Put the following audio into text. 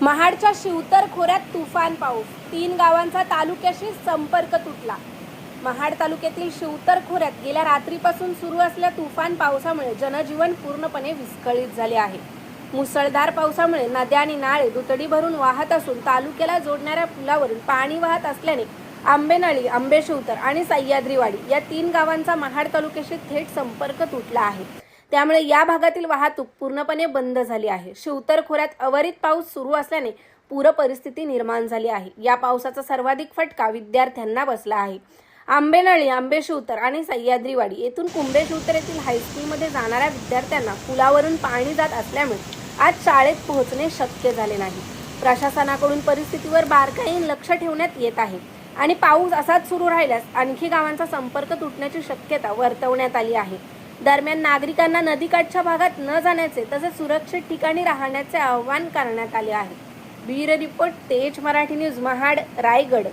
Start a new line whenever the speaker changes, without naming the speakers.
महाडच्या शिवतर खोऱ्यात तुफान पाऊस, 3 गावांचा तालुक्याशी संपर्क तुटला. महाड तालुक्यातील शिवतर खोऱ्यात गेल्या रात्रीपासून सुरू असलेल्या तुफान पावसामुळे जनजीवन पूर्णपणे विस्कळीत झाले आहे. मुसळधार पावसामुळे नद्या आणि नाळे दुतडी भरून वाहत असून तालुक्याला जोडणाऱ्या पुलावरून पाणी वाहत असल्याने आंबेनळी, आंबेशिवतर आणि सह्याद्रीवाडी या 3 गावांचा महाड तालुक्याशी थेट संपर्क तुटला आहे. त्यामुळे या भागातील वाहतूक पूर्णपणे बंद झाली आहे. शिवतर खोऱ्यात अविरत पाऊस सुरू असल्याने पूर परिस्थिती निर्माण झाली आहे. या पावसाचा सर्वाधिक फटका विद्यार्थ्यांना बसला आहे. आंबेनळी, आंबेशिवतर आणि सह्याद्रीवाडी येथून कुंभेशिवतर येथील हायस्कूलमध्ये जाणाऱ्या विद्यार्थ्यांना पुलावरून पाणी जात असल्यामुळे आज शाळेत पोहोचणे शक्य झाले नाही. प्रशासनाकडून परिस्थितीवर बारकाईने लक्ष ठेवण्यात येत आहे आणि पाऊस असाच सुरू राहिल्यास आणखी गावांचा संपर्क तुटण्याची शक्यता वर्तवण्यात आली आहे. दरम्यान नागरिकांना नदीकाठच्या भागात न जाण्याचे तसेच सुरक्षित ठिकाणी राहण्याचे आवाहन करण्यात आले आहे. ब्युरो रिपोर्ट, तेज मराठी न्यूज, महाड, रायगड.